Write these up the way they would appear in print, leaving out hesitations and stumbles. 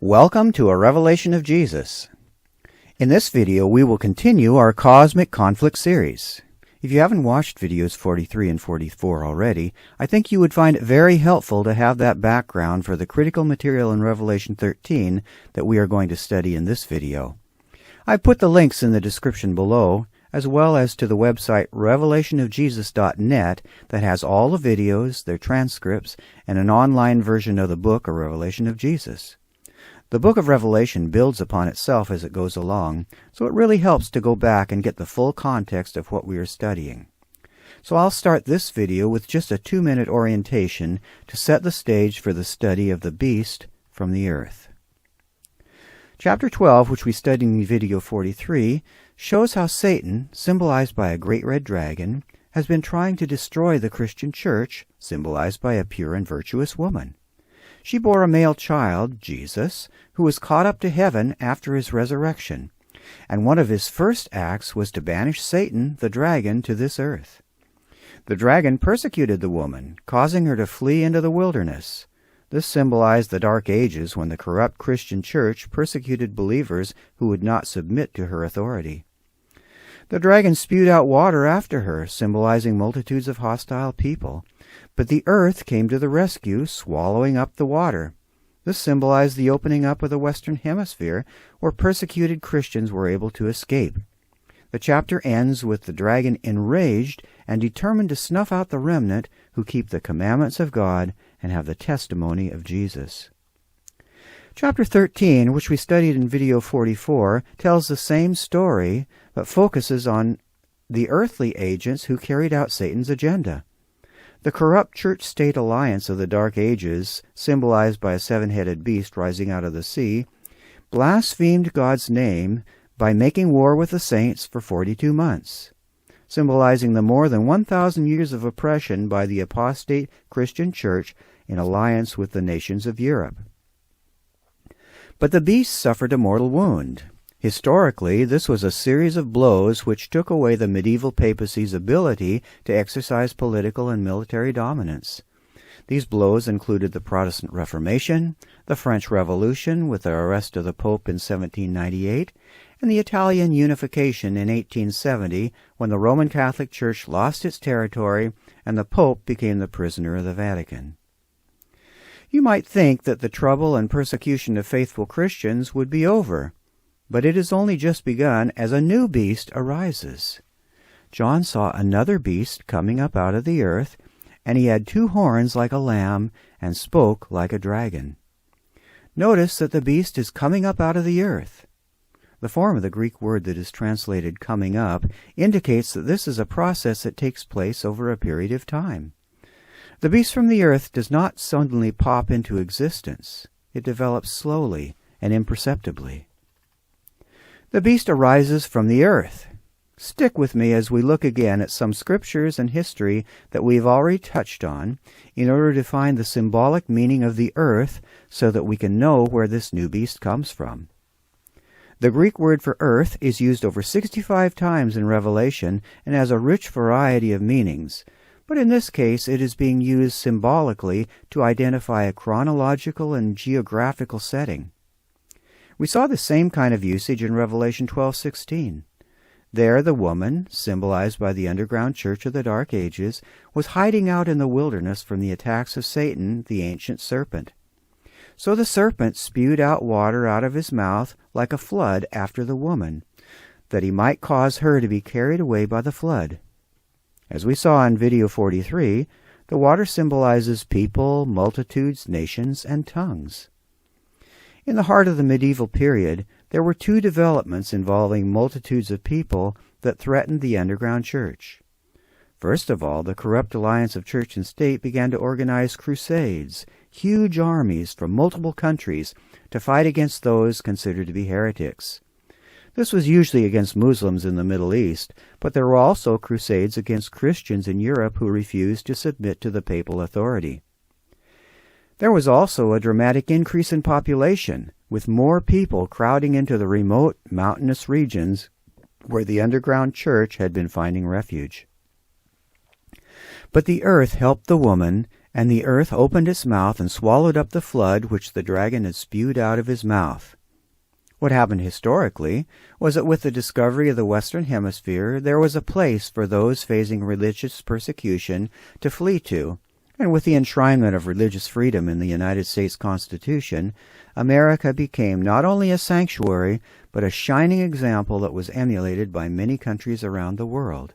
Welcome to A Revelation of Jesus. In this video, we will continue our Cosmic Conflict series. If you haven't watched videos 43 and 44 already, I think you would find it very helpful to have that background for the critical material in Revelation 13 that we are going to study in this video. I've put the links in the description below, as well as to the website revelationofjesus.net that has all the videos, their transcripts, and an online version of the book, A Revelation of Jesus. The book of Revelation builds upon itself as it goes along, so it really helps to go back and get the full context of what we are studying. So I'll start this video with just a 2-minute orientation to set the stage for the study of the beast from the earth. Chapter 12, which we studied in video 43, shows how Satan, symbolized by a great red dragon, has been trying to destroy the Christian church, symbolized by a pure and virtuous woman. She bore a male child, Jesus, who was caught up to heaven after his resurrection, and one of his first acts was to banish Satan, the dragon, to this earth. The dragon persecuted the woman, causing her to flee into the wilderness. This symbolized the Dark Ages when the corrupt Christian church persecuted believers who would not submit to her authority. The dragon spewed out water after her, symbolizing multitudes of hostile people. But the earth came to the rescue, swallowing up the water. This symbolized the opening up of the Western Hemisphere, where persecuted Christians were able to escape. The chapter ends with the dragon enraged and determined to snuff out the remnant who keep the commandments of God and have the testimony of Jesus. Chapter 13, which we studied in video 44, tells the same story, but focuses on the earthly agents who carried out Satan's agenda. The corrupt church-state alliance of the Dark Ages, symbolized by a 7-headed beast rising out of the sea, blasphemed God's name by making war with the saints for 42 months, symbolizing the more than 1,000 years of oppression by the apostate Christian church in alliance with the nations of Europe. But the beast suffered a mortal wound. Historically, this was a series of blows which took away the medieval papacy's ability to exercise political and military dominance. These blows included the Protestant Reformation, the French Revolution with the arrest of the Pope in 1798, and the Italian Unification in 1870 when the Roman Catholic Church lost its territory and the Pope became the prisoner of the Vatican. You might think that the trouble and persecution of faithful Christians would be over, but it has only just begun as a new beast arises. John saw another beast coming up out of the earth, and he had 2 horns like a lamb and spoke like a dragon. Notice that the beast is coming up out of the earth. The form of the Greek word that is translated coming up indicates that this is a process that takes place over a period of time. The beast from the earth does not suddenly pop into existence. It develops slowly and imperceptibly. The beast arises from the earth. Stick with me as we look again at some scriptures and history that we've already touched on in order to find the symbolic meaning of the earth so that we can know where this new beast comes from. The Greek word for earth is used over 65 times in Revelation and has a rich variety of meanings, but in this case it is being used symbolically to identify a chronological and geographical setting. We saw the same kind of usage in Revelation 12:16. There the woman, symbolized by the underground church of the Dark Ages, was hiding out in the wilderness from the attacks of Satan, the ancient serpent. So the serpent spewed out water out of his mouth like a flood after the woman, that he might cause her to be carried away by the flood. As we saw in video 43, the water symbolizes people, multitudes, nations, and tongues. In the heart of the medieval period, there were 2 developments involving multitudes of people that threatened the underground church. First of all, the corrupt alliance of church and state began to organize crusades, huge armies from multiple countries, to fight against those considered to be heretics. This was usually against Muslims in the Middle East, but there were also crusades against Christians in Europe who refused to submit to the papal authority. There was also a dramatic increase in population, with more people crowding into the remote mountainous regions where the underground church had been finding refuge. But the earth helped the woman And the earth opened its mouth and swallowed up the flood which the dragon had spewed out of his mouth. What happened historically was that with the discovery of the Western Hemisphere, there was a place for those facing religious persecution to flee to, and with the enshrinement of religious freedom in the United States Constitution, America became not only a sanctuary, but a shining example that was emulated by many countries around the world.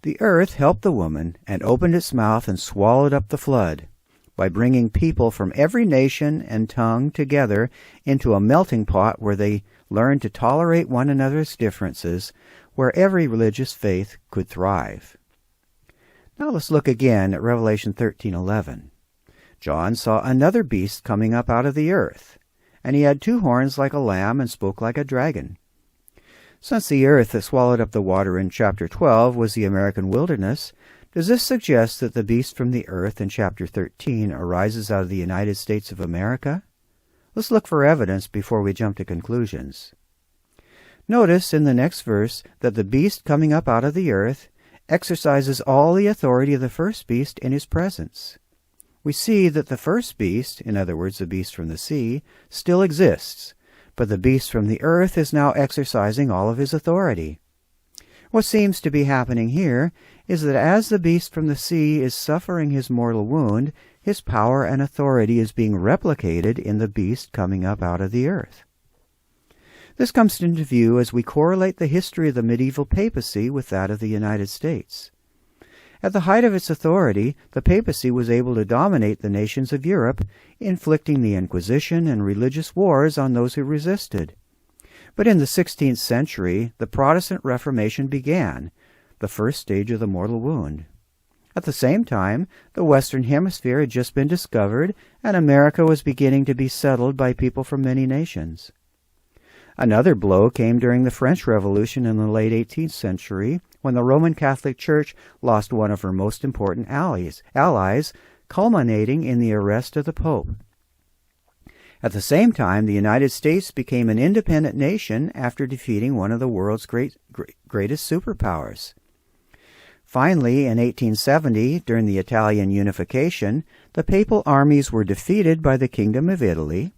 The earth helped the woman and opened its mouth and swallowed up the flood, by bringing people from every nation and tongue together into a melting pot where they learned to tolerate one another's differences, where every religious faith could thrive. Now let's look again at Revelation 13:11. John saw another beast coming up out of the earth, and he had 2 horns like a lamb and spoke like a dragon. Since the earth that swallowed up the water in chapter 12 was the American wilderness, does this suggest that the beast from the earth in chapter 13 arises out of the United States of America? Let's look for evidence before we jump to conclusions. Notice in the next verse that the beast coming up out of the earth exercises all the authority of the first beast in his presence. We see that the first beast, in other words the beast from the sea, still exists, but the beast from the earth is now exercising all of his authority. What seems to be happening here is that as the beast from the sea is suffering his mortal wound, his power and authority is being replicated in the beast coming up out of the earth. This comes into view as we correlate the history of the medieval papacy with that of the United States. At the height of its authority, the papacy was able to dominate the nations of Europe, inflicting the Inquisition and religious wars on those who resisted. But in the 16th century, the Protestant Reformation began, the first stage of the mortal wound. At the same time, the Western Hemisphere had just been discovered, and America was beginning to be settled by people from many nations. Another blow came during the French Revolution in the late 18th century, when the Roman Catholic Church lost one of her most important allies, culminating in the arrest of the Pope. At the same time, the United States became an independent nation after defeating one of the world's greatest superpowers. Finally, in 1870, during the Italian unification, the papal armies were defeated by the Kingdom of Italy,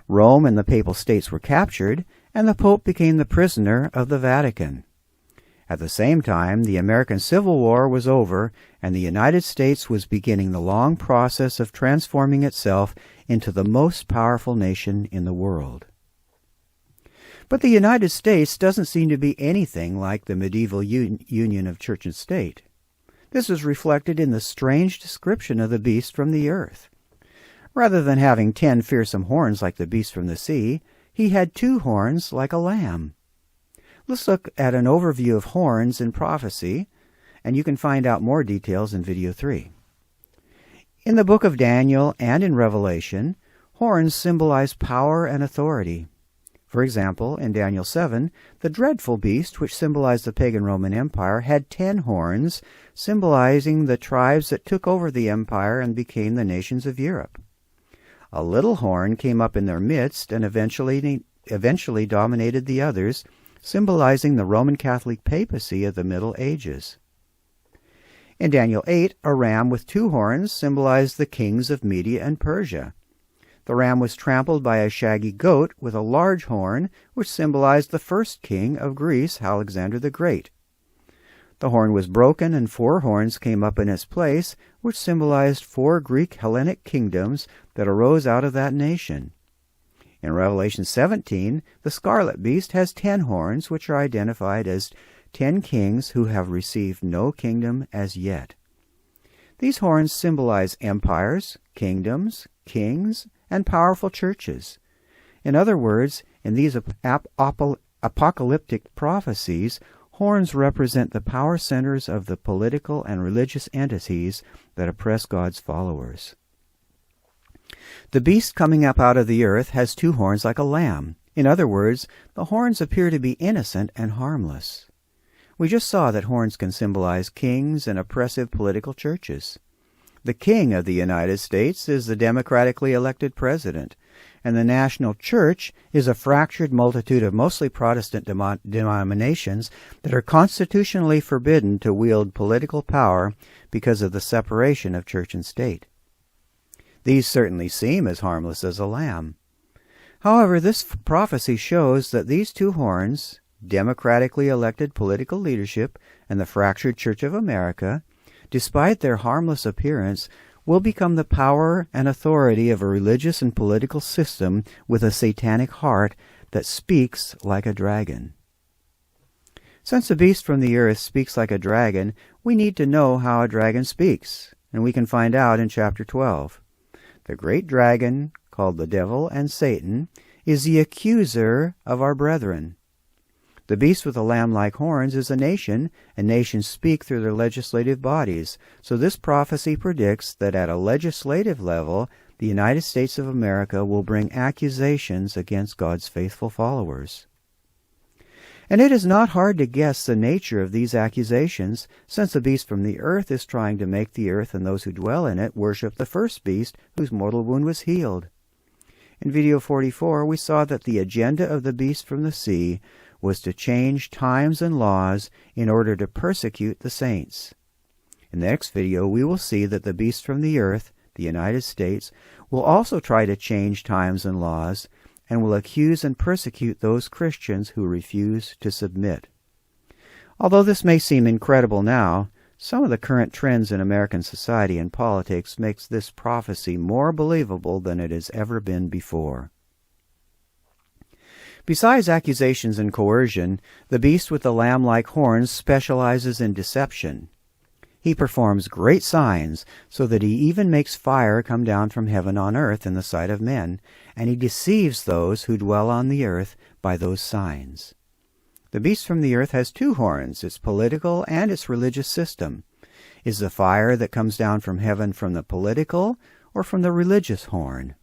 Rome and the Papal States were captured, and the Pope became the prisoner of the Vatican. At the same time, the American Civil War was over, and the United States was beginning the long process of transforming itself into the most powerful nation in the world. But the United States doesn't seem to be anything like the medieval union of church and state. This is reflected in the strange description of the beast from the earth. Rather than having 10 fearsome horns like the beast from the sea, he had 2 horns like a lamb. Let's look at an overview of horns in prophecy, and you can find out more details in video 3. In the book of Daniel and in Revelation, horns symbolize power and authority. For example, in Daniel 7, the dreadful beast, which symbolized the pagan Roman Empire, had 10 horns, symbolizing the tribes that took over the empire and became the nations of Europe. A little horn came up in their midst and eventually dominated the others, symbolizing the Roman Catholic papacy of the Middle Ages. In Daniel 8, a ram with 2 horns symbolized the kings of Media and Persia. The ram was trampled by a shaggy goat with a large horn, which symbolized the first king of Greece, Alexander the Great. The horn was broken, and 4 horns came up in its place, which symbolized 4 Greek Hellenic kingdoms that arose out of that nation. In Revelation 17, the scarlet beast has 10 horns, which are identified as 10 kings who have received no kingdom as yet. These horns symbolize empires, kingdoms, kings, and powerful churches. In other words, in these apocalyptic prophecies, horns represent the power centers of the political and religious entities that oppress God's followers. The beast coming up out of the earth has 2 horns like a lamb. In other words, the horns appear to be innocent and harmless. We just saw that horns can symbolize kings and oppressive political churches. The king of the United States is the democratically elected president, And the national church is a fractured multitude of mostly Protestant denominations that are constitutionally forbidden to wield political power because of the separation of church and state. These certainly seem as harmless as a lamb. However, this prophecy shows that these two horns, democratically elected political leadership and the fractured Church of America, despite their harmless appearance, will become the power and authority of a religious and political system with a satanic heart that speaks like a dragon. Since the beast from the earth speaks like a dragon, we need to know how a dragon speaks, and we can find out in chapter 12. The great dragon, called the devil and Satan, is the accuser of our brethren. The beast with the lamb-like horns is a nation, and nations speak through their legislative bodies. So this prophecy predicts that at a legislative level, the United States of America will bring accusations against God's faithful followers. And it is not hard to guess the nature of these accusations, since the beast from the earth is trying to make the earth and those who dwell in it worship the first beast whose mortal wound was healed. In video 44, we saw that the agenda of the beast from the sea was to change times and laws in order to persecute the saints. In the next video, we will see that the beast from the earth, the United States, will also try to change times and laws and will accuse and persecute those Christians who refuse to submit. Although this may seem incredible now, some of the current trends in American society and politics makes this prophecy more believable than it has ever been before. Besides accusations and coercion, the beast with the lamb-like horns specializes in deception. He performs great signs, so that he even makes fire come down from heaven on earth in the sight of men, and he deceives those who dwell on the earth by those signs. The beast from the earth has two horns, its political and its religious system. Is the fire that comes down from heaven from the political or from the religious horn?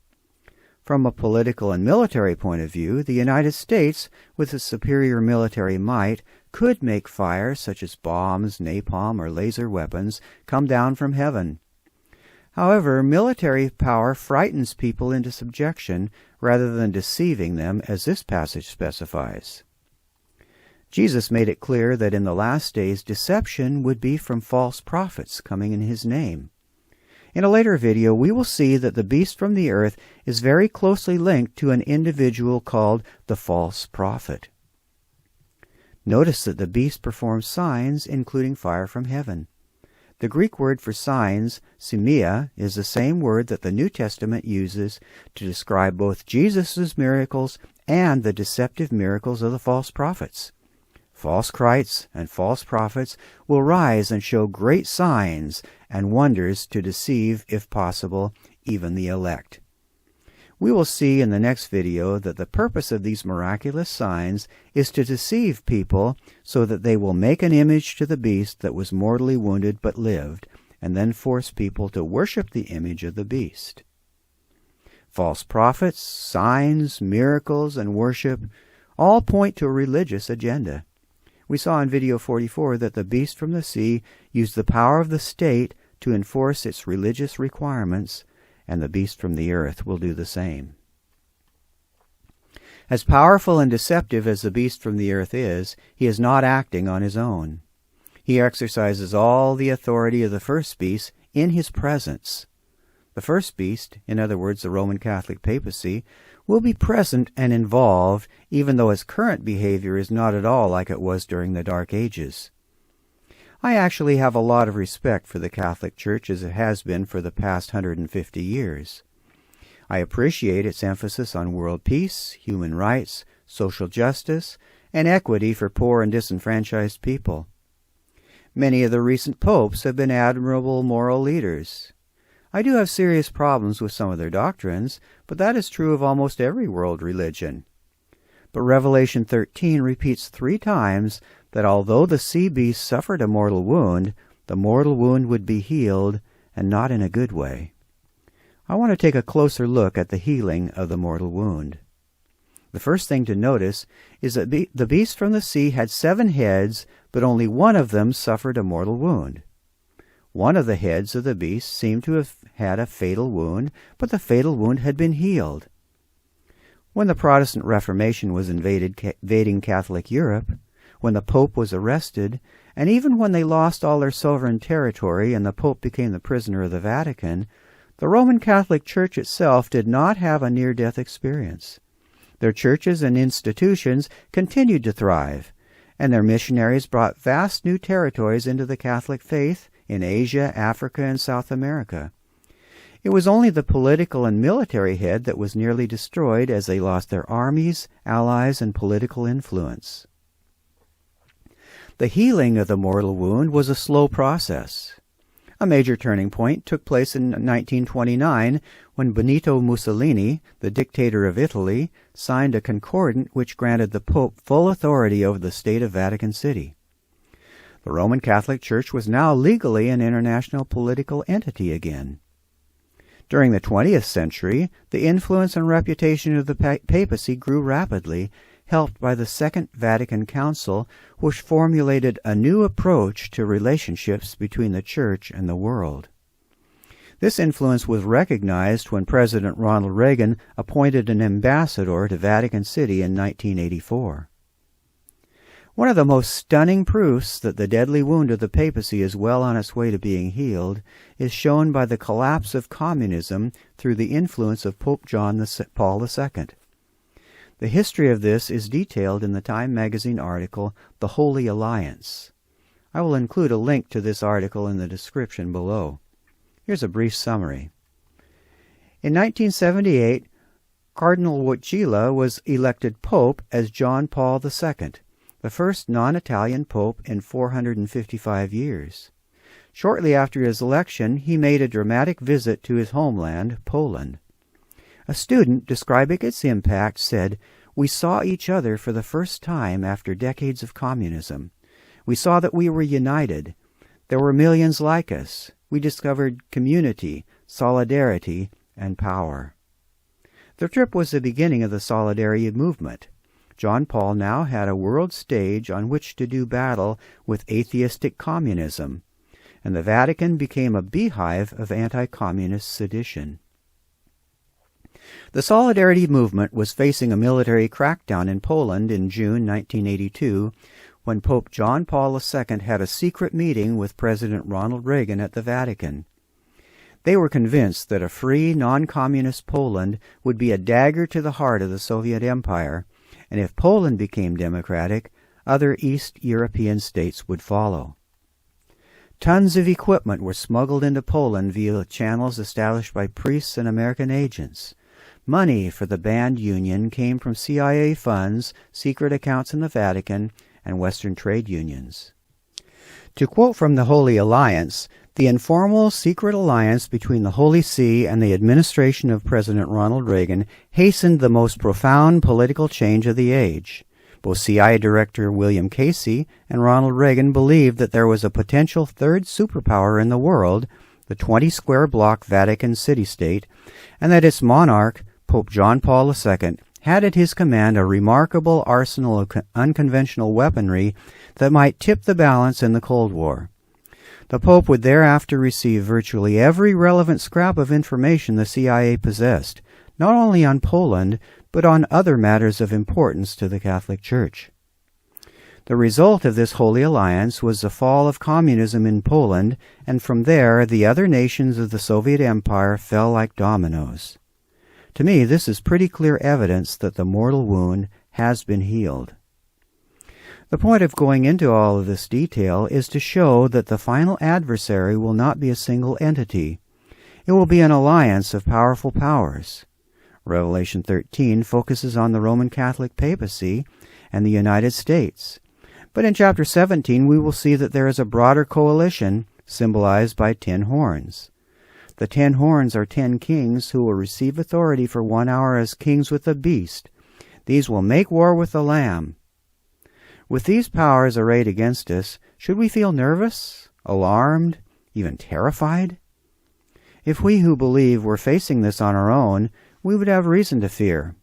From a political and military point of view, the United States, with its superior military might, could make fire such as bombs, napalm, or laser weapons come down from heaven. However, military power frightens people into subjection rather than deceiving them, as this passage specifies. Jesus made it clear that in the last days deception would be from false prophets coming in his name. In a later video, we will see that the beast from the earth is very closely linked to an individual called the false prophet. Notice that the beast performs signs, including fire from heaven. The Greek word for signs, semia, is the same word that the New Testament uses to describe both Jesus' miracles and the deceptive miracles of the false prophets. False Christs and false prophets will rise and show great signs and wonders to deceive, if possible, even the elect. We will see in the next video that the purpose of these miraculous signs is to deceive people so that they will make an image to the beast that was mortally wounded but lived, and then force people to worship the image of the beast. False prophets, signs, miracles, and worship all point to a religious agenda. We saw in video 44 that the beast from the sea used the power of the state to enforce its religious requirements, and the beast from the earth will do the same. As powerful and deceptive as the beast from the earth is, he is not acting on his own. He exercises all the authority of the first beast in his presence. The first beast, in other words the Roman Catholic papacy, will be present and involved, even though its current behavior is not at all like it was during the Dark Ages. I actually have a lot of respect for the Catholic Church, as it has been for the past 150 years. I appreciate its emphasis on world peace, human rights, social justice, and equity for poor and disenfranchised people. Many of the recent popes have been admirable moral leaders. I do have serious problems with some of their doctrines, but that is true of almost every world religion. But Revelation 13 repeats 3 times that although the sea beast suffered a mortal wound, the mortal wound would be healed, and not in a good way. I want to take a closer look at the healing of the mortal wound. The first thing to notice is that the beast from the sea had 7 heads, but only one of them suffered a mortal wound. One of the heads of the beast seemed to have had a fatal wound, but the fatal wound had been healed. When the Protestant Reformation was invading Catholic Europe, when the Pope was arrested, and even when they lost all their sovereign territory and the Pope became the prisoner of the Vatican, the Roman Catholic Church itself did not have a near-death experience. Their churches and institutions continued to thrive, and their missionaries brought vast new territories into the Catholic faith in Asia, Africa, and South America. It was only the political and military head that was nearly destroyed as they lost their armies, allies, and political influence. The healing of the mortal wound was a slow process. A major turning point took place in 1929 when Benito Mussolini, the dictator of Italy, signed a concordat which granted the Pope full authority over the state of Vatican City. The Roman Catholic Church was now legally an international political entity again. During the 20th century, the influence and reputation of the papacy grew rapidly, helped by the Second Vatican Council, which formulated a new approach to relationships between the Church and the world. This influence was recognized when President Ronald Reagan appointed an ambassador to Vatican City in 1984. One of the most stunning proofs that the deadly wound of the papacy is well on its way to being healed is shown by the collapse of communism through the influence of Pope John Paul II. The history of this is detailed in the Time magazine article, The Holy Alliance. I will include a link to this article in the description below. Here's a brief summary. In 1978, Cardinal Wojtyla was elected Pope as John Paul II, the first non-Italian Pope in 455 years. Shortly after his election, he made a dramatic visit to his homeland, Poland. A student describing its impact said, "We saw each other for the first time after decades of communism. We saw that we were united. There were millions like us. We discovered community, solidarity, and power." The trip was the beginning of the Solidarity movement. John Paul now had a world stage on which to do battle with atheistic communism, and the Vatican became a beehive of anti-communist sedition. The Solidarity movement was facing a military crackdown in Poland in June 1982 when Pope John Paul II had a secret meeting with President Ronald Reagan at the Vatican. They were convinced that a free, non-communist Poland would be a dagger to the heart of the Soviet Empire, and if Poland became democratic, other East European states would follow. Tons of equipment were smuggled into Poland via channels established by priests and American agents. Money for the banned union came from CIA funds, secret accounts in the Vatican, and Western trade unions. To quote from the Holy Alliance, the informal secret alliance between the Holy See and the administration of President Ronald Reagan hastened the most profound political change of the age. Both CIA Director William Casey and Ronald Reagan believed that there was a potential third superpower in the world, the 20-square-block Vatican City-State, and that its monarch, Pope John Paul II, had at his command a remarkable arsenal of unconventional weaponry that might tip the balance in the Cold War. The Pope would thereafter receive virtually every relevant scrap of information the CIA possessed, not only on Poland, but on other matters of importance to the Catholic Church. The result of this Holy Alliance was the fall of communism in Poland, and from there the other nations of the Soviet Empire fell like dominoes. To me, this is pretty clear evidence that the mortal wound has been healed. The point of going into all of this detail is to show that the final adversary will not be a single entity. It will be an alliance of powerful powers. Revelation 13 focuses on the Roman Catholic papacy and the United States. But in chapter 17 we will see that there is a broader coalition symbolized by 10 horns. The 10 horns are 10 kings who will receive authority for 1 hour as kings with the beast. These will make war with the Lamb. With these powers arrayed against us, should we feel nervous, alarmed, even terrified? If we who believe were facing this on our own, we would have reason to fear.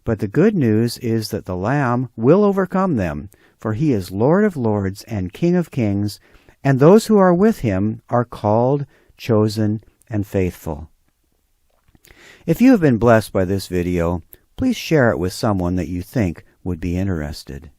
But the good news is that the Lamb will overcome them, for he is Lord of lords and King of kings, and those who are with him are called, chosen, and faithful. If you have been blessed by this video, please share it with someone that you think would be interested.